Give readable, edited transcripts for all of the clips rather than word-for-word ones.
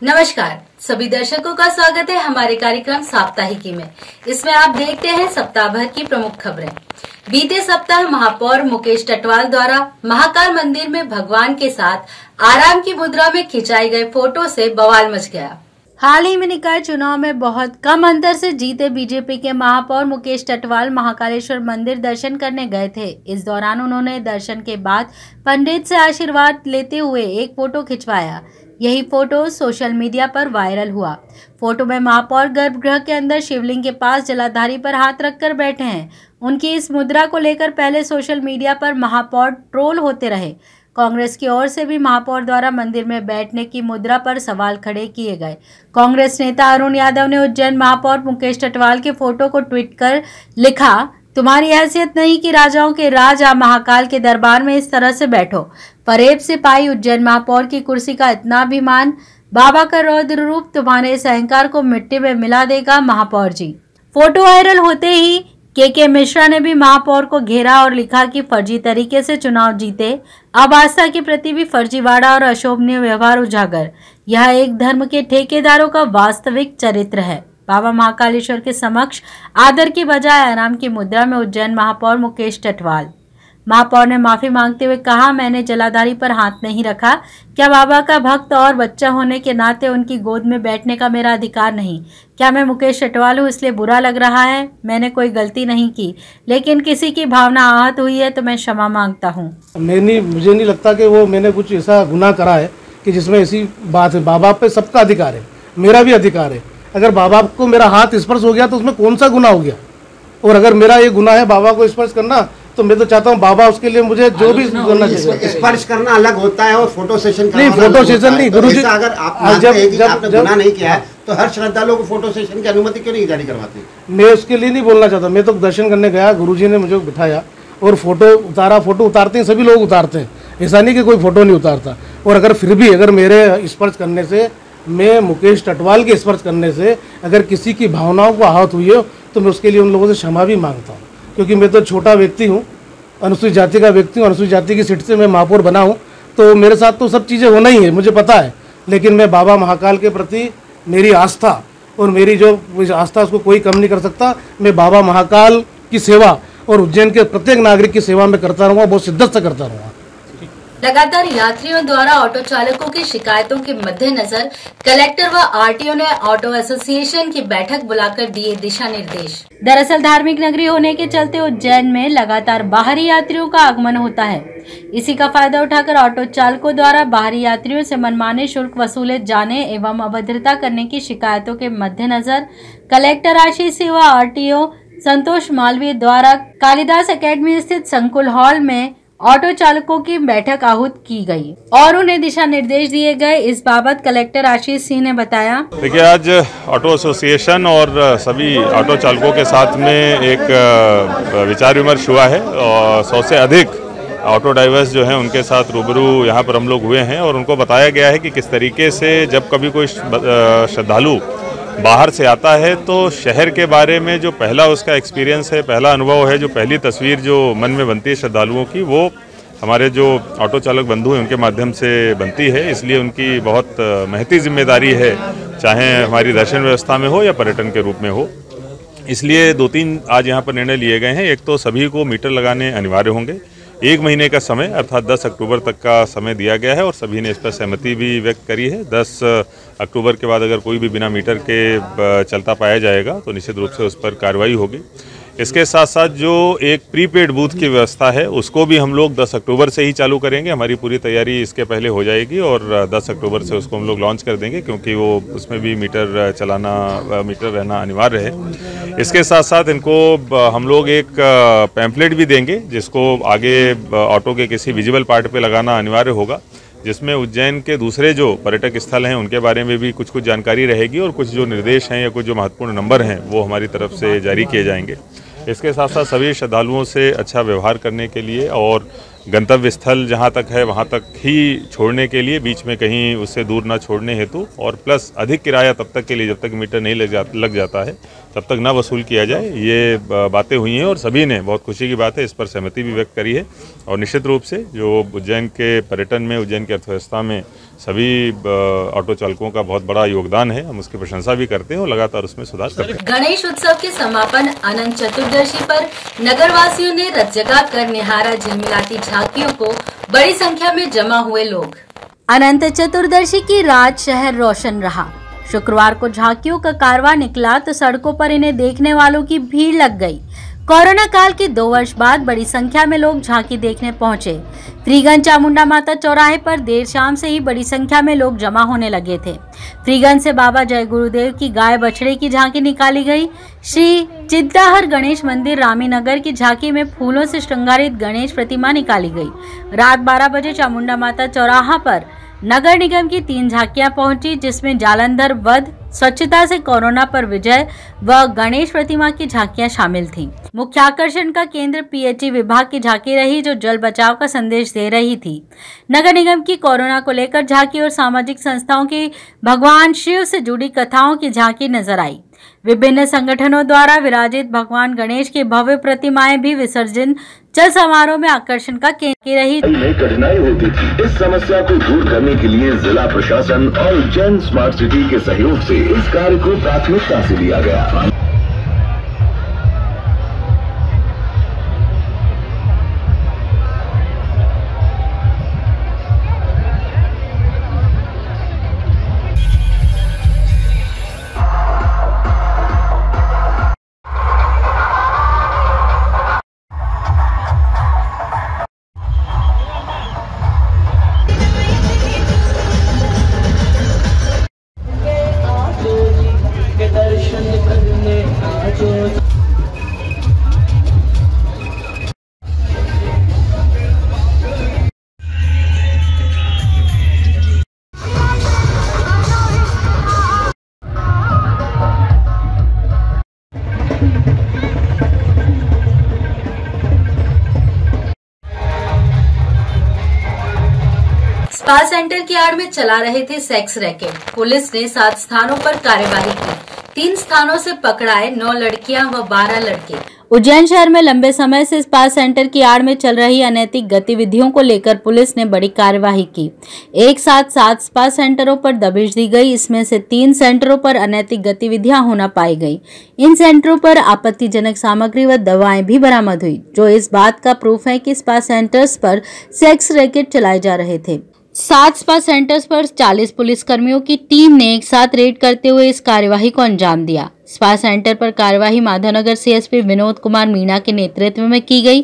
नमस्कार, सभी दर्शकों का स्वागत है हमारे कार्यक्रम साप्ताहिकी में। इसमें आप देखते हैं सप्ताह भर की प्रमुख खबरें। बीते सप्ताह महापौर मुकेश टटवाल द्वारा महाकाल मंदिर में भगवान के साथ आराम की मुद्रा में खिंचाई गए फोटो से बवाल मच गया। हाल ही में निकाय चुनाव में बहुत कम अंतर से जीते बीजेपी के महापौर मुकेश टटवाल महाकालेश्वर मंदिर दर्शन करने गए थे। इस दौरान उन्होंने दर्शन के बाद पंडित से आशीर्वाद लेते हुए एक फोटो खिंचवाया। यही फोटो सोशल मीडिया पर वायरल हुआ। फोटो में महापौर गर्भगृह के अंदर शिवलिंग के पास जलाधारी पर हाथ रखकर बैठे हैं। उनकी इस मुद्रा को लेकर पहले सोशल मीडिया पर महापौर ट्रोल होते रहे। कांग्रेस की ओर से भी महापौर द्वारा मंदिर में बैठने की मुद्रा पर सवाल खड़े किए गए। कांग्रेस नेता अरुण यादव ने उज्जैन महापौर मुकेश टटवाल के फोटो को ट्वीट कर लिखा, तुम्हारी हैसियत नहीं कि राजाओं के राज आप महाकाल के दरबार में इस तरह से बैठो। फरेब से पाई उज्जैन महापौर की कुर्सी का इतना अभिमान, बाबा का रौद्र रूप तुम्हारे इस अहंकार को मिट्टी में मिला देगा महापौर जी। फोटो वायरल होते ही के मिश्रा ने भी महापौर को घेरा और लिखा कि फर्जी तरीके से चुनाव जीते, अब आस्था के प्रति भी फर्जीवाड़ा और अशोभनीय व्यवहार उजागर। यह एक धर्म के ठेकेदारों का वास्तविक चरित्र है। बाबा महाकालेश्वर के समक्ष आदर की बजाय आराम की मुद्रा में उज्जैन महापौर मुकेश टटवाल। महापौर ने माफी मांगते हुए कहा, मैंने जलाधारी पर हाथ नहीं रखा। क्या बाबा का भक्त और बच्चा होने के नाते उनकी गोद में बैठने का मेरा अधिकार नहीं? क्या मैं मुकेश टटवाल हूँ इसलिए बुरा लग रहा है? मैंने कोई गलती नहीं की, लेकिन किसी की भावना आहत हुई है तो मैं क्षमा मांगता हूँ। मुझे नहीं लगता कि वो मैंने कुछ ऐसा गुनाह करा है कि जिसमें ऐसी बात है। बाबा पे सबका अधिकार है, मेरा भी अधिकार है। अगर बाबा को मेरा हाथ स्पर्श हो गया तो उसमें कौन सा गुनाह हो गया? और अगर मेरा ये गुनाह है बाबा को स्पर्श करना, तो मैं तो चाहता हूँ बाबा उसके लिए मुझे जो भी करना चाहिए। स्पर्श करना अलग होता है और फोटो सेशन नहीं, फोटो सेशन नहीं गुरुजी। अगर आप मानते हैं कि आपने गुनाह नहीं किया है तो हर श्रद्धालुओं को फोटो सेशन की अनुमति क्यों नहीं जारी करवाते? मैं उसके लिए नहीं बोलना चाहता। मैं तो दर्शन करने गया, गुरुजी ने मुझे बिठाया और फोटो उतारा। फोटो उतारते हैं, सभी लोग उतारते हैं, ऐसा नहीं कि कोई फोटो नहीं उतारता। और अगर फिर भी अगर मेरे स्पर्श करने से, मैं मुकेश टटवाल के स्पर्श करने से अगर किसी की भावनाओं को आहत हुई हो तो मैं उसके लिए उन लोगों से क्षमा भी मांगता हूँ, क्योंकि मैं तो छोटा व्यक्ति हूँ, अनुसूचित जाति का व्यक्ति हूँ। अनुसूचित जाति की सीट से मैं महापौर बना हूँ, तो मेरे साथ तो सब चीज़ें होना ही है, मुझे पता है। लेकिन मैं बाबा महाकाल के प्रति मेरी आस्था और मेरी जो आस्था उसको कोई कम नहीं कर सकता। मैं बाबा महाकाल की सेवा और उज्जैन के प्रत्येक नागरिक की सेवा में करता रहूँगा, बहुत शिद्दत से करता रहूँगा। लगातार यात्रियों द्वारा ऑटो चालकों की शिकायतों के मद्देनजर कलेक्टर व आरटीओ ने ऑटो एसोसिएशन की बैठक बुलाकर दिए दिशा निर्देश। दरअसल धार्मिक नगरी होने के चलते उज्जैन में लगातार बाहरी यात्रियों का आगमन होता है। इसी का फायदा उठाकर ऑटो चालकों द्वारा बाहरी यात्रियों से मनमाने शुल्क वसूले जाने एवं अभद्रता करने की शिकायतों के मद्देनजर कलेक्टर आशीष सिंह व आरटीओ संतोष मालवीय द्वारा कालिदास एकेडमी स्थित संकुल हॉल में ऑटो चालकों की बैठक आहूत की गई और उन्हें दिशा निर्देश दिए गए। इस बाबत कलेक्टर आशीष सिंह ने बताया, देखिए, आज ऑटो एसोसिएशन और सभी ऑटो चालकों के साथ में एक विचार विमर्श हुआ है और 100 से अधिक ऑटो ड्राइवर्स जो हैं उनके साथ रूबरू यहाँ पर हम लोग हुए हैं और उनको बताया गया है कि किस तरीके से जब कभी कोई श्रद्धालु बाहर से आता है तो शहर के बारे में जो पहला उसका एक्सपीरियंस है, पहला अनुभव है, जो पहली तस्वीर जो मन में बनती है श्रद्धालुओं की, वो हमारे जो ऑटो चालक बंधु हैं उनके माध्यम से बनती है। इसलिए उनकी बहुत महती जिम्मेदारी है, चाहे हमारी दर्शन व्यवस्था में हो या पर्यटन के रूप में हो। इसलिए 2-3 आज यहाँ पर निर्णय लिए गए हैं। एक तो सभी को मीटर लगाने अनिवार्य होंगे। 1 महीने का समय अर्थात 10 अक्टूबर तक का समय दिया गया है और सभी ने इस पर सहमति भी व्यक्त करी है। 10 अक्टूबर के बाद अगर कोई भी बिना मीटर के चलता पाया जाएगा तो निश्चित रूप से उस पर कार्रवाई होगी। इसके साथ साथ जो एक प्रीपेड बूथ की व्यवस्था है उसको भी हम लोग 10 अक्टूबर से ही चालू करेंगे। हमारी पूरी तैयारी इसके पहले हो जाएगी और 10 अक्टूबर से उसको हम लोग लॉन्च कर देंगे, क्योंकि वो उसमें भी मीटर रहना अनिवार्य है। इसके साथ साथ इनको हम लोग एक पैम्फलेट भी देंगे जिसको आगे ऑटो के किसी विजिबल पार्ट पे लगाना अनिवार्य होगा, जिसमें उज्जैन के दूसरे जो पर्यटक स्थल हैं उनके बारे में भी कुछ जानकारी रहेगी और कुछ जो निर्देश हैं या कुछ जो महत्वपूर्ण नंबर हैं वो हमारी तरफ से जारी किए जाएंगे। इसके साथ साथ सभी श्रद्धालुओं से अच्छा व्यवहार करने के लिए और गंतव्य स्थल जहाँ तक है वहाँ तक ही छोड़ने के लिए, बीच में कहीं उससे दूर ना छोड़ने हेतु, और प्लस अधिक किराया तब तक के लिए जब तक मीटर नहीं लग जाता है तब तक ना वसूल किया जाए। ये बातें हुई हैं और सभी ने, बहुत खुशी की बात है, इस पर सहमति भी व्यक्त करी है। और निश्चित रूप से जो उज्जैन के पर्यटन में, उज्जैन की अर्थव्यवस्था में सभी ऑटो चालकों का बहुत बड़ा योगदान है, हम उसकी प्रशंसा भी करते हैं और लगातार उसमें सुधार करते हैं। गणेश उत्सव के समापन अनंत चतुर्दशी पर नगरवासियों ने रथ जगाकर निहारा झिलमिलाती झांकियों को। बड़ी संख्या में जमा हुए लोग। अनंत चतुर्दशी की रात शहर रोशन रहा। शुक्रवार को झांकियों का कारवां निकला तो सड़कों पर इन्हें देखने वालों की भीड़ लग गई। कोरोना काल के 2 वर्ष बाद बड़ी संख्या में लोग झांकी देखने पहुंचे। फ्रीगंज चामुंडा माता चौराहे पर देर शाम से ही बड़ी संख्या में लोग जमा होने लगे थे। फ्रीगंज से बाबा जय गुरुदेव की गाय बछड़े की झांकी निकाली गई। श्री चिद्दाहर गणेश मंदिर रामीनगर की झांकी में फूलों से श्रृंगारित गणेश प्रतिमा निकाली गई। रात 12 बजे चामुंडा माता चौराहा पर नगर निगम की 3 झांकियां पहुंची, जिसमें जालंधर वध, स्वच्छता से कोरोना पर विजय व गणेश प्रतिमा की झांकियां शामिल थीं। मुख्य आकर्षण का केंद्र पीएचई विभाग की झांकी रही, जो जल बचाव का संदेश दे रही थी। नगर निगम की कोरोना को लेकर झांकी और सामाजिक संस्थाओं की भगवान शिव से जुड़ी कथाओं की झांकी नजर आई। विभिन्न संगठनों द्वारा विराजित भगवान गणेश की भव्य प्रतिमाएं भी विसर्जन चल समारोह में आकर्षण का केंद्र रही। कठिनाई होती थी, इस समस्या को दूर करने के लिए जिला प्रशासन और उज्जैन स्मार्ट सिटी के सहयोग से इस कार्य को प्राथमिकता से लिया गया। स्पा सेंटर की आड़ में चला रहे थे सेक्स रैकेट। पुलिस ने 7 स्थानों पर कार्यवाही की। 3 स्थानों से पकड़ाए 9 लड़कियां व 12 लड़के। उज्जैन शहर में लंबे समय से स्पा सेंटर की आड़ में चल रही अनैतिक गतिविधियों को लेकर पुलिस ने बड़ी कार्यवाही की। एक साथ 7 स्पा सेंटरों पर दबिश दी गई। इसमें से 3 सेंटरों पर अनैतिक गतिविधियां होना पाई गई। इन सेंटरों पर आपत्तिजनक सामग्री व दवाएं भी बरामद हुई, जो इस बात का प्रूफ है कि स्पा सेंटर्स पर सेक्स रैकेट चलाए जा रहे थे। 7 स्पा सेंटर्स पर 40 पुलिसकर्मियों की टीम ने एक साथ रेड करते हुए इस कार्यवाही को अंजाम दिया। स्पा सेंटर पर कार्यवाही माधवनगर सीएसपी विनोद कुमार मीणा के नेतृत्व में की गई।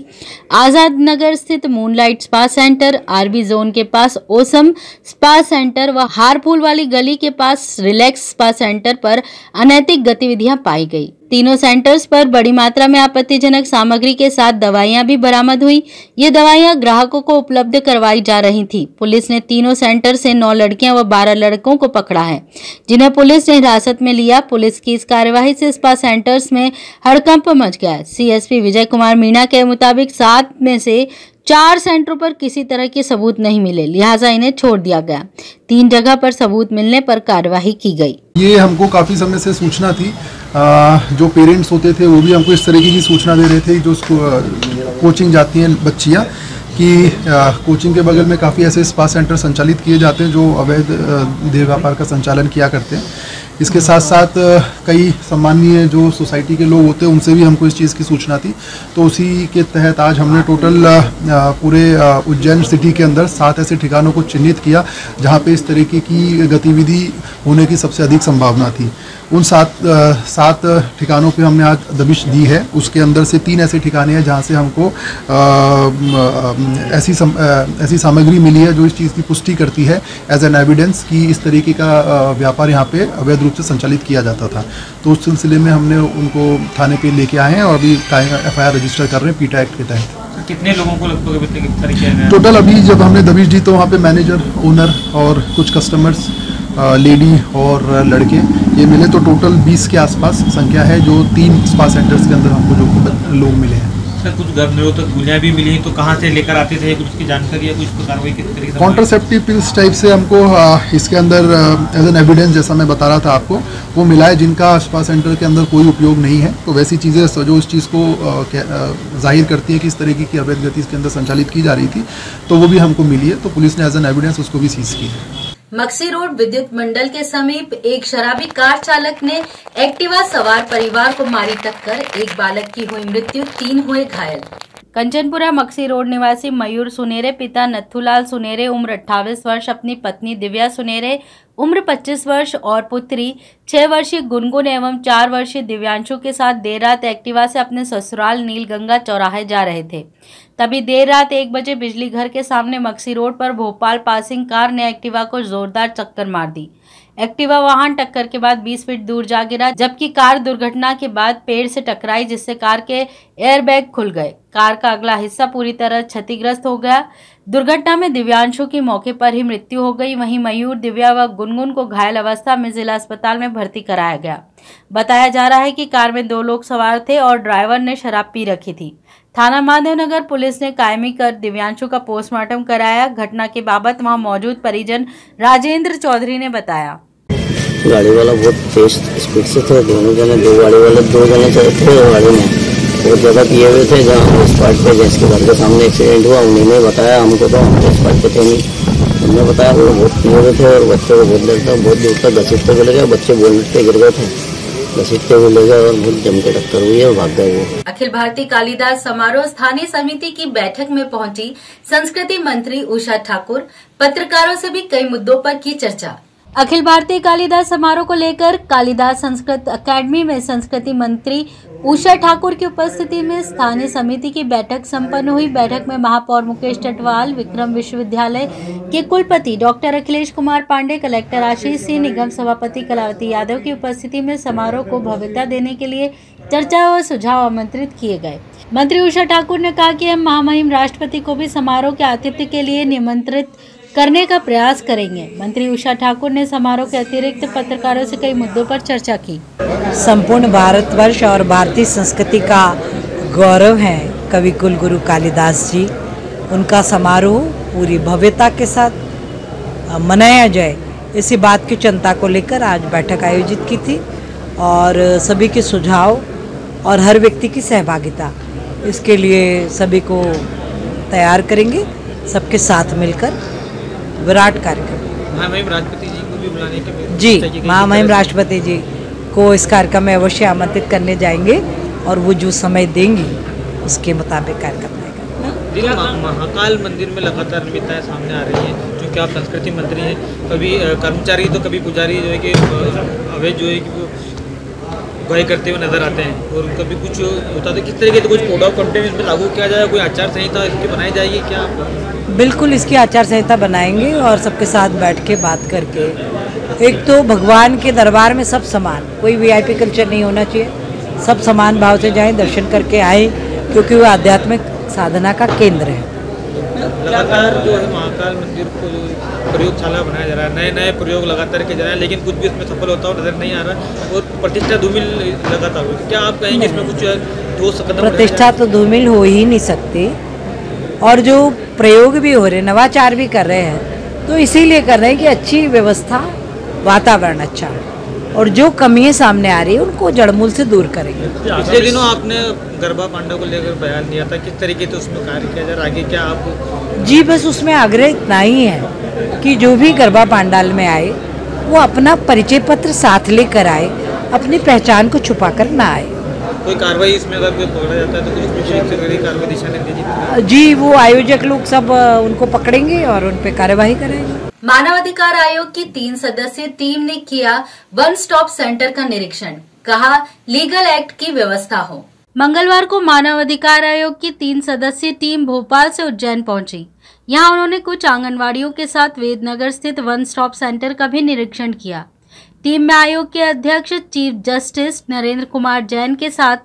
आजाद नगर स्थित moonlight spa centre, RB zone के पास ओसम स्पा सेंटर व हारफूल वाली गली के पास रिलैक्स स्पा सेंटर पर अनैतिक गतिविधियां पाई गई। तीनों सेंटर्स पर बड़ी मात्रा में आपत्तिजनक सामग्री के साथ दवाइयां भी बरामद हुई। ये दवाइयां ग्राहकों को उपलब्ध करवाई जा रही थी। पुलिस ने तीनों सेंटर से 9 लड़कियां व 12 लड़कों को पकड़ा है, जिन्हें पुलिस ने हिरासत में लिया। पुलिस की इस कार्यवाही से स्पा सेंटर्स में हड़कंप मच गया। सीएसपी विजय कुमार मीणा के मुताबिक 7 में से 4 सेंटरों पर किसी तरह के सबूत नहीं मिले, लिहाजा इन्हें छोड़ दिया गया। 3 जगह पर सबूत मिलने पर कार्यवाही की गई। ये हमको काफ़ी समय से सूचना थी। जो पेरेंट्स होते थे वो भी हमको इस तरीके की सूचना दे रहे थे, जो कोचिंग जाती हैं बच्चियाँ, कि कोचिंग के बगल में काफ़ी ऐसे स्पा सेंटर संचालित किए जाते हैं जो अवैध देह व्यापार का संचालन किया करते हैं। इसके साथ साथ कई सम्मानीय जो सोसाइटी के लोग होते हैं उनसे भी हमको इस चीज़ की सूचना थी। तो उसी के तहत आज हमने टोटल पूरे उज्जैन सिटी के अंदर 7 ऐसे ठिकानों को चिन्हित किया जहां पे इस तरीके की गतिविधि होने की सबसे अधिक संभावना थी। उन 7 ठिकानों पे हमने आज दबिश दी है। उसके अंदर से 3 ऐसे ठिकाने हैं जहां से हमको ऐसी सामग्री मिली है जो इस चीज़ की पुष्टि करती है एज एन एविडेंस कि इस तरीके का व्यापार यहाँ पे अवैध रूप से संचालित किया जाता था। तो उस सिलसिले में हमने उनको थाने पे लेके आए हैं और अभी FIR रजिस्टर कर रहे हैं पीटा एक्ट के तहत। कितने लोगों को लगभग गिरफ्तार किया गया? टोटल अभी जब हमने दबिश दी तो वहाँ पे मैनेजर, ओनर और कुछ कस्टमर्स, लेडी और लड़के ये मिले, तो टोटल 20 के आसपास संख्या है जो 3 स्पा सेंटर्स के अंदर हमको जो लोग मिले हैं। सर कुछ गर्भ निरोधक गोलियां भी मिली, तो कहाँ से लेकर आते थे, कुछ की जानकारी है, कुछ कार्रवाई किस तरीके से? कॉन्ट्रासेप्टिव पिल्स टाइप से हमको इसके अंदर एज एन एविडेंस, जैसा मैं बता रहा था आपको, वो मिला है जिनका स्पा सेंटर के अंदर कोई उपयोग नहीं है। तो वैसी चीज़ें जो इस चीज़ को जाहिर करती है कि इस तरीके की अवैध गति इसके अंदर संचालित की जा रही थी, तो वो भी हमको मिली है। तो पुलिस ने एज एन एविडेंस उसको भी सीज की है। मक्सी रोड विद्युत मंडल के समीप एक शराबी कार चालक ने एक्टिवा सवार परिवार को मारी टक्कर, एक बालक की हुई मृत्यु, 3 हुए घायल। कंचनपुरा मक्सी रोड निवासी मयूर सुनेरे पिता नथुलाल सुनेरे उम्र 28 वर्ष अपनी पत्नी दिव्या सुनेरे उम्र 25 वर्ष और पुत्री 6 वर्षीय गुनगुन एवं 4 वर्षीय दिव्यांशु के साथ देर रात एक्टिवा से अपने ससुराल नीलगंगा चौराहे जा रहे थे। तभी देर रात 1 बजे बिजली घर के सामने मक्सी रोड पर भोपाल पासिंग कार ने एक्टिवा को जोरदार चक्कर मार दी। एक्टिवा वाहन टक्कर के बाद 20 फीट दूर जा गिरा, जबकि कार दुर्घटना के बाद पेड़ से टकराई, जिससे कार के एयरबैग खुल गए। कार का अगला हिस्सा पूरी तरह क्षतिग्रस्त हो गया। दुर्घटना में दिव्यांशु की मौके पर ही मृत्यु हो गई। वहीं मयूर, दिव्या व गुनगुन को घायल अवस्था में जिला अस्पताल में भर्ती कराया गया। बताया जा रहा है कि कार में 2 लोग सवार थे और ड्राइवर ने शराब पी रखी थी। थाना माधवनगर पुलिस ने कायमी कर दिव्यांशु का पोस्टमार्टम कराया। घटना के बाबत वहां मौजूद परिजन राजेंद्र चौधरी ने बताया। गाड़ी वाला बहुत तेज स्पीड से थे, दोनों जने, 2 गाड़ी वाले 2 जने चले थे गाड़ी में, बहुत ज़्यादा पिए हुए थे। जहाँ स्पॉट पे जिसके घर के सामने एक्सीडेंट हुआ उन्होंने बताया हमको, तो हम स्पॉट पे थे नहीं। उन्होंने बताया वो बहुत पिए हुए थे और बच्चे को बहुत डर था, बहुत दूर तक घसीटते हुए ले गए, बच्चे बोनट पे गिर गए थे, घसीटते हुए ले गए और बहुत जम के टक्कर हुई और भाग गए वो। अखिल भारतीय कालिदास समारोह स्थानीय समिति की बैठक में पहुंची संस्कृति मंत्री उषा ठाकुर, पत्रकारों से भी कई मुद्दों पर की चर्चा। अखिल भारतीय कालिदास समारोह को लेकर कालिदास संस्कृत अकेडमी में संस्कृति मंत्री उषा ठाकुर की उपस्थिति में स्थानीय समिति की बैठक संपन्न हुई। बैठक में महापौर मुकेश टटवाल, विक्रम विश्वविद्यालय के कुलपति डॉक्टर अखिलेश कुमार पांडे, कलेक्टर आशीष सिंह, निगम सभापति कलावती यादव की उपस्थिति में समारोह को भव्यता देने के लिए चर्चा व सुझाव आमंत्रित किए गए। मंत्री उषा ठाकुर ने कहा कि हम महामहिम राष्ट्रपति को भी समारोह के आतिथ्य के लिए निमंत्रित करने का प्रयास करेंगे। मंत्री उषा ठाकुर ने समारोह के अतिरिक्त पत्रकारों से कई मुद्दों पर चर्चा की। संपूर्ण भारतवर्ष और भारतीय संस्कृति का गौरव है कवि कुलगुरु कालिदास जी। उनका समारोह पूरी भव्यता के साथ मनाया जाए, इसी बात की चिंता को लेकर आज बैठक आयोजित की थी और सभी के सुझाव और हर व्यक्ति की सहभागिता, इसके लिए सभी को तैयार करेंगे, सबके साथ मिलकर विराट कार्यक्रम। महामहिम राष्ट्रपति जी को भी बुलाने के जी, महामहिम राष्ट्रपति जी को इस कार्यक्रम में अवश्य आमंत्रित करने जाएंगे और वो जो समय देंगी उसके मुताबिक कार्यक्रम रहेगा। महाकाल मंदिर में लगातार अनियमितताएं सामने आ रही हैं, क्योंकि आप संस्कृति मंत्री हैं, कभी कर्मचारी तो कभी पुजारी जो है कि अवैध जो है कि उगाई करते हुए नजर आते हैं और कभी कुछ होता है। किस तरीके से कुछ कोड ऑफ कंडक्ट इसमें लागू किया जाए, कोई आचार संहिता इसकी बनाई जाएगी क्या? बिल्कुल इसकी आचार संहिता बनाएंगे और सबके साथ बैठ के बात करके। एक तो भगवान के दरबार में सब समान, कोई वीआईपी कल्चर नहीं होना चाहिए, सब समान भाव से जाएं, दर्शन करके आए, क्योंकि वो आध्यात्मिक साधना का केंद्र है। लगातार जो है महाकाल मंदिर को प्रयोगशाला बनाया जा रहा है, नए नए प्रयोग लगातार किए जा रहे हैं, लेकिन कुछ भी इसमें सफल होता हुआ नजर नहीं आ रहा और प्रतिष्ठा धूमिल लगातार हो। क्या आप कहेंगे इसमें कुछ ठोस कदम? प्रतिष्ठा तो धूमिल हो ही नहीं सकती, और जो प्रयोग भी हो रहे हैं, नवाचार भी कर रहे हैं, तो इसीलिए कर रहे हैं कि अच्छी व्यवस्था, वातावरण अच्छा है, और जो कमियां सामने आ रही है उनको जड़मूल से दूर करेंगे। पिछले दिनों आपने गरबा पांडा को लेकर बयान दिया था, किस तरीके से उसमें कार्य किया जा रहा है, आगे क्या आप? जी बस उसमें आग्रह इतना ही है कि जो भी गरबा पांडाल में आए वो अपना परिचय पत्र साथ लेकर आए, अपनी पहचान को छुपा कर ना आए। कोई कार्रवाई इसमें अगर कोई पकड़ा जाता है तो कुछ कार्रवाई दिशा निर्देश? जी वो आयोजक लोग सब उनको पकड़ेंगे और उन पे कार्यवाही करेंगे। मानवाधिकार आयोग की 3 सदस्यीय टीम ने किया वन स्टॉप सेंटर का निरीक्षण, कहा लीगल एक्ट की व्यवस्था हो। मंगलवार को मानवाधिकार आयोग की 3 सदस्यीय टीम भोपाल से उज्जैन पहुंची। यहां उन्होंने कुछ आंगनवाड़ियों के साथ वेदनगर स्थित वन स्टॉप सेंटर का भी निरीक्षण किया। टीम में आयोग के अध्यक्ष चीफ जस्टिस नरेंद्र कुमार जैन के साथ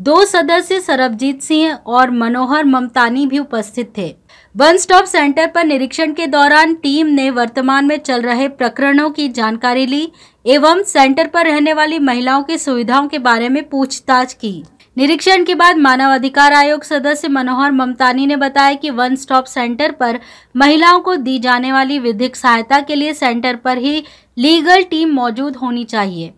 2 सदस्य सरबजीत सिंह और मनोहर ममतानी भी उपस्थित थे। वन स्टॉप सेंटर पर निरीक्षण के दौरान टीम ने वर्तमान में चल रहे प्रकरणों की जानकारी ली एवं सेंटर पर रहने वाली महिलाओं की सुविधाओं के बारे में पूछताछ की। निरीक्षण के बाद मानव अधिकार आयोग सदस्य मनोहर ममतानी ने बताया कि वन स्टॉप सेंटर पर महिलाओं को दी जाने वाली विधिक सहायता के लिए सेंटर पर ही लीगल टीम मौजूद होनी चाहिए,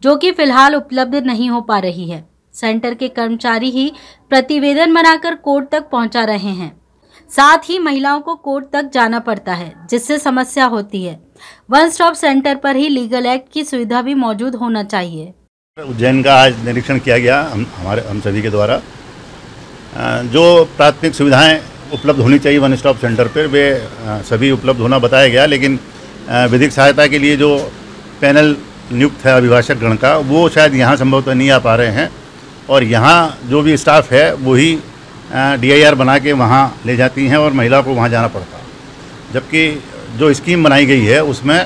जो कि फिलहाल उपलब्ध नहीं हो पा रही है। सेंटर के कर्मचारी ही प्रतिवेदन बनाकर कोर्ट तक पहुंचा रहे हैं। साथ ही महिलाओं को कोर्ट तक जाना पड़ता है, जिससे समस्या होती है। वन स्टॉप सेंटर पर ही लीगल एक्ट की सुविधा भी मौजूद होना चाहिए। उज्जैन का आज निरीक्षण किया गया हम सभी के द्वारा। जो प्राथमिक सुविधाएं उपलब्ध होनी चाहिए वन स्टॉप सेंटर पर, वे सभी उपलब्ध होना बताया गया, लेकिन विधिक सहायता के लिए जो पैनल नियुक्त है अभिभाषक गण का, वो शायद यहाँ संभवतः नहीं आ पा रहे हैं। और यहाँ जो भी स्टाफ है वही DIR बना के वहाँ ले जाती हैं और महिला को वहाँ जाना पड़ता है। जबकि जो स्कीम बनाई गई है उसमें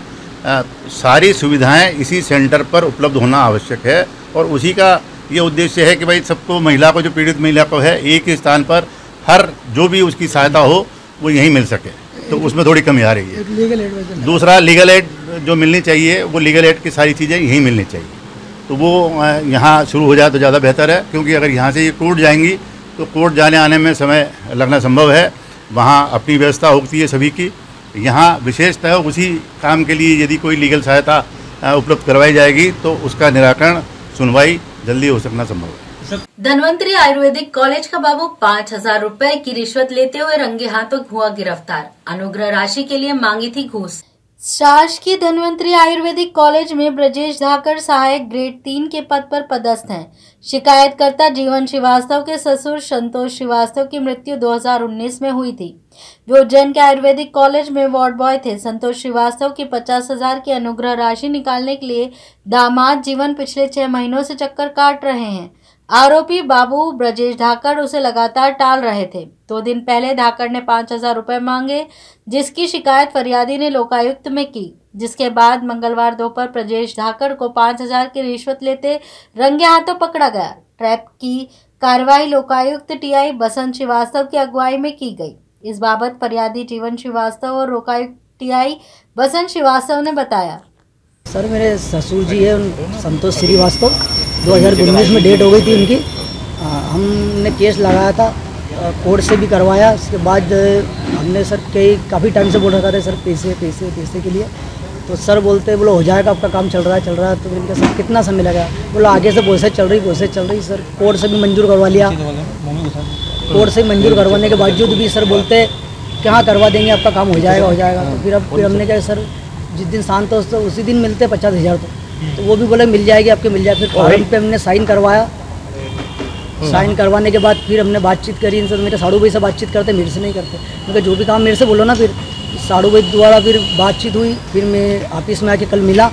सारी सुविधाएं इसी सेंटर पर उपलब्ध होना आवश्यक है, और उसी का ये उद्देश्य है कि भाई सबको, महिला को, जो पीड़ित महिला को है, एक ही स्थान पर हर जो भी उसकी सहायता हो वो यहीं मिल सके। तो उसमें थोड़ी कमी आ रही है। दूसरा, लीगल एड जो मिलनी चाहिए वो लीगल एड की सारी चीज़ें यहीं मिलनी चाहिए, तो वो यहाँ शुरू हो जाए तो ज़्यादा बेहतर है, क्योंकि अगर यहाँ से ये कोर्ट जाएंगी तो कोर्ट जाने आने में समय लगना संभव है। वहाँ अपनी व्यवस्था होती है सभी की। यहाँ विशेषतः उसी काम के लिए यदि कोई लीगल सहायता उपलब्ध करवाई जाएगी तो उसका निराकरण, सुनवाई जल्दी हो सकना संभव है। धन्वंतरी आयुर्वेदिक कॉलेज का बाबू 5,000 रुपए की रिश्वत लेते हुए रंगे हाथों हुआ गिरफ्तार। अनुग्रह राशि के लिए मांगी थी घूस। शासकीय धन्वंतरी आयुर्वेदिक कॉलेज में ब्रजेश धाकड़ सहायक ग्रेड 3 के पद पर पदस्थ हैं। शिकायतकर्ता जीवन श्रीवास्तव के ससुर संतोष श्रीवास्तव की मृत्यु 2019 में हुई थी, जो उज्जैन के आयुर्वेदिक कॉलेज में वार्ड बॉय थे। संतोष श्रीवास्तव की 50,000 की अनुग्रह राशि निकालने के लिए दामाद जीवन पिछले 6 महीनों से चक्कर काट रहे हैं। आरोपी बाबू ब्रजेश धाकड़ उसे लगातार टाल रहे थे। 2 दिन पहले धाकड़ ने 5,000 रुपए मांगे, जिसकी शिकायत फरियादी ने लोकायुक्त में की, जिसके बाद मंगलवार दोपहर ब्रजेश धाकड़ को 5,000 की रिश्वत लेते रंगे हाथों पकड़ा गया। ट्रैप की कार्रवाई लोकायुक्त TI बसंत श्रीवास्तव की अगुवाई में की गई। इस बाबत फरियादी जीवन श्रीवास्तव और लोकायुक्त TI बसंत श्रीवास्तव ने बताया। सर, मेरे ससुर जी है संतोष श्रीवास्तव, 2019 में डेट हो गई थी उनकी। हमने केस लगाया था, कोर्ट से भी करवाया। उसके बाद हमने सर काफ़ी टाइम से बोल रखा था सर पैसे के लिए। तो सर बोलते बोलो हो जाएगा, आपका काम चल रहा है। तो मैंने कहा सर कितना समय लगा? बोलो आगे से प्रोसेस चल रही। सर कोर्ट से भी मंजूर करवा लिया। कोर्ट से मंजूर करवाने के बावजूद भी सर बोलते कहाँ करवा देंगे, आपका काम हो जाएगा। तो फिर हमने कहा सर जिस दिन शांत हो तो उसी दिन मिलते 50,000। तो वो भी बोले मिल जाएगी, आपके मिल जाए। फिर फॉर्म पे हमने साइन करवाया। साइन करवाने के बाद फिर हमने बातचीत करी इनसे। मेरे साड़ू भाई से बातचीत करते, मेरे से नहीं करते। क्योंकि जो भी काम मेरे से बोलो ना, फिर साड़ू भाई द्वारा फिर बातचीत हुई। फिर मैं ऑफिस में आके कल मिला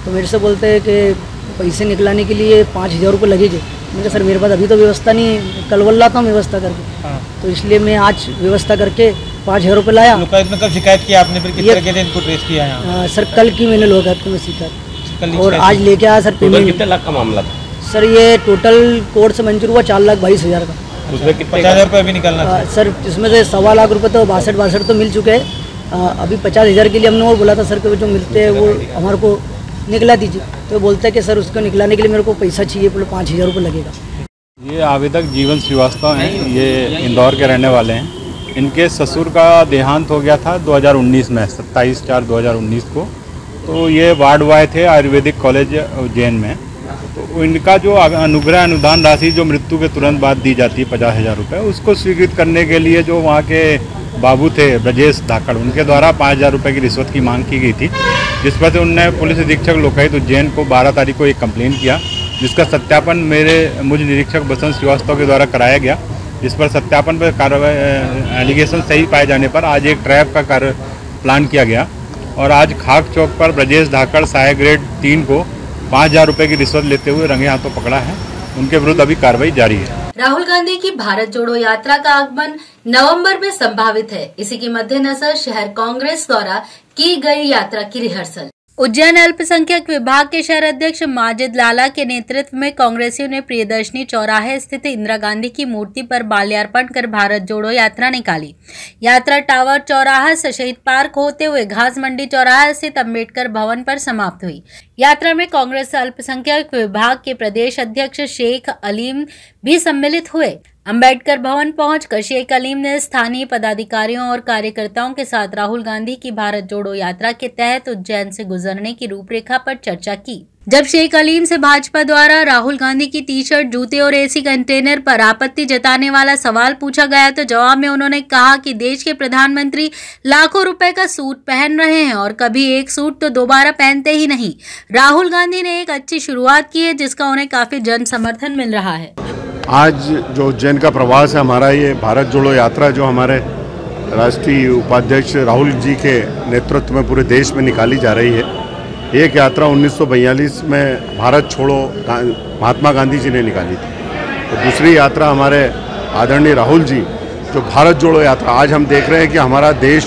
तो मेरे से बोलते हैं कि पैसे निकलाने के लिए 5,000 रुपये लगेंगे। मैंने कहा सर मेरे पास अभी तो व्यवस्था नहीं, कल बोल रहा था व्यवस्था करके। तो इसलिए मैं आज व्यवस्था करके 5,000 रुपये लाया। लोकायुक्त में कब शिकायत की आपने? फिर किस तरह के इनको ट्रेस किया यहाँ? सर कल की मैंने लोकायुक्त में शिकायत, और आज लेके आया सर पेमेंट। कितने लाख का मामला था सर? ये टोटल कोर्ट से मंजूर हुआ 4,22,000 का। उसमें कितने 50,000 रुपये अभी निकालना था सर? इसमें से 1.25 लाख रुपये तो 62 तो मिल चुके हैं। अभी 50,000 के लिए हमने वो बोला था सर कि जो मिलते हैं वो हमारे को निकला दीजिए। तो बोलते हैं कि सर उसको निकलाने के लिए मेरे को पैसा चाहिए, बोले 5,000 रुपये लगेगा। ये आवेदक जीवन श्रीवास्तव हैं, ये इंदौर के रहने वाले हैं। इनके ससुर का देहांत हो गया था 2019 में, 27/4/2019 को। तो ये वार्ड बॉय थे आयुर्वेदिक कॉलेज उज्जैन में। तो इनका जो अनुग्रह अनुदान राशि जो मृत्यु के तुरंत बाद दी जाती है 50,000 रुपये, उसको स्वीकृत करने के लिए जो वहाँ के बाबू थे ब्रजेश धाकड़, उनके द्वारा 5,000 रुपये की रिश्वत की मांग की गई थी। जिस पर से उनने पुलिस अधीक्षक लोकायुक्त उज्जैन को 12 तारीख को एक कंप्लेन किया, जिसका सत्यापन मुझ निरीक्षक बसंत श्रीवास्तव के द्वारा कराया गया। जिस पर सत्यापन पर कार्रवाई एलिगेशन सही पाए जाने पर आज एक ट्रैप का कार्य प्लान किया गया, और आज खाक चौक पर ब्रजेश धाकड़ सहायक ग्रेड 3 को 5,000 रुपये की रिश्वत लेते हुए रंगे हाथों पकड़ा है। उनके विरुद्ध अभी कार्रवाई जारी है। राहुल गांधी की भारत जोड़ो यात्रा का आगमन नवंबर में संभावित है। इसी के मद्देनजर शहर कांग्रेस द्वारा की गई यात्रा की रिहर्सल उज्जैन अल्पसंख्यक विभाग के शहर अध्यक्ष माजिद लाला के नेतृत्व में कांग्रेसियों ने प्रियदर्शनी चौराहे स्थित इंदिरा गांधी की मूर्ति पर माल्यार्पण कर भारत जोड़ो यात्रा निकाली। यात्रा टावर चौराहा से शहीद पार्क होते हुए घास मंडी चौराहा स्थित अम्बेडकर भवन पर समाप्त हुई। यात्रा में कांग्रेस अल्पसंख्यक विभाग के प्रदेश अध्यक्ष शेख अलीम भी सम्मिलित हुए। अम्बेडकर भवन पहुंचकर शेख अलीम ने स्थानीय पदाधिकारियों और कार्यकर्ताओं के साथ राहुल गांधी की भारत जोड़ो यात्रा के तहत उज्जैन से गुजरने की रूपरेखा पर चर्चा की। जब शेख अलीम से भाजपा द्वारा राहुल गांधी की टी शर्ट, जूते और एसी कंटेनर पर आपत्ति जताने वाला सवाल पूछा गया तो जवाब में उन्होंने कहा कि देश के प्रधानमंत्री लाखों रुपए का सूट पहन रहे हैं और कभी एक सूट तो दोबारा पहनते ही नहीं। राहुल गांधी ने एक अच्छी शुरुआत की है जिसका उन्हें काफी जन समर्थन मिल रहा है। आज जो उज्जैन का प्रवास है हमारा, ये भारत जोड़ो यात्रा जो हमारे राष्ट्रीय उपाध्यक्ष राहुल जी के नेतृत्व में पूरे देश में निकाली जा रही है। एक यात्रा 1942 में भारत छोड़ो महात्मा गांधी जी ने निकाली थी, तो दूसरी यात्रा हमारे आदरणीय राहुल जी जो भारत जोड़ो यात्रा, आज हम देख रहे हैं कि हमारा देश,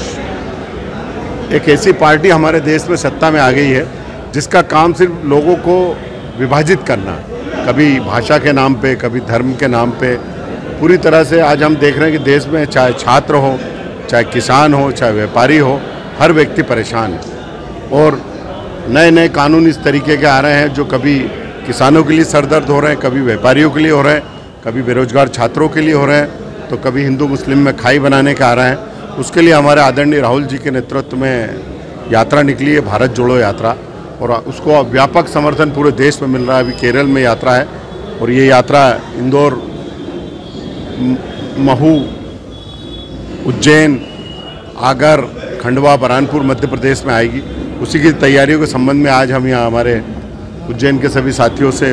एक ऐसी पार्टी हमारे देश में सत्ता में आ गई है जिसका काम सिर्फ लोगों को विभाजित करना, कभी भाषा के नाम पे, कभी धर्म के नाम पे। पूरी तरह से आज हम देख रहे हैं कि देश में चाहे छात्र हो, चाहे किसान हो, चाहे व्यापारी हो, हर व्यक्ति परेशान है और नए नए कानून इस तरीके के आ रहे हैं जो कभी किसानों के लिए सरदर्द हो रहे हैं, कभी व्यापारियों के लिए हो रहे हैं, कभी बेरोजगार छात्रों के लिए हो रहे हैं, तो कभी हिंदू मुस्लिम में खाई बनाने का आ रहा है। उसके लिए हमारे आदरणीय राहुल जी के नेतृत्व में यात्रा निकली है, भारत जोड़ो यात्रा, और उसको व्यापक समर्थन पूरे देश में मिल रहा है। अभी केरल में यात्रा है और ये यात्रा इंदौर, महू, उज्जैन, आगर, खंडवा, बरहानपुर मध्य प्रदेश में आएगी। उसी की तैयारियों के संबंध में आज हम यहाँ हमारे उज्जैन के सभी साथियों से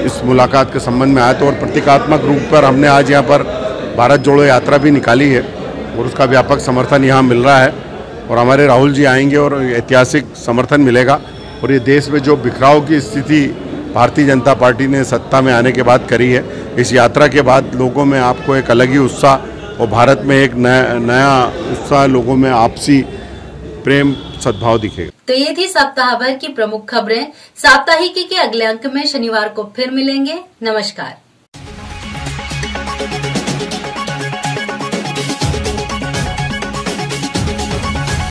इस मुलाकात के संबंध में आए तो, और प्रतीकात्मक रूप पर हमने आज यहाँ पर भारत जोड़ो यात्रा भी निकाली है और उसका व्यापक समर्थन यहाँ मिल रहा है और हमारे राहुल जी आएंगे और ऐतिहासिक समर्थन मिलेगा। और ये देश में जो बिखराव की स्थिति भारतीय जनता पार्टी ने सत्ता में आने के बाद करी है, इस यात्रा के बाद लोगों में आपको एक अलग ही उत्साह और भारत में एक नया उत्साह, लोगों में आपसी प्रेम सद्भाव दिखेगा। तो ये थी सप्ताह भर की प्रमुख खबरें। साप्ताहिकी के अगले अंक में शनिवार को फिर मिलेंगे। नमस्कार।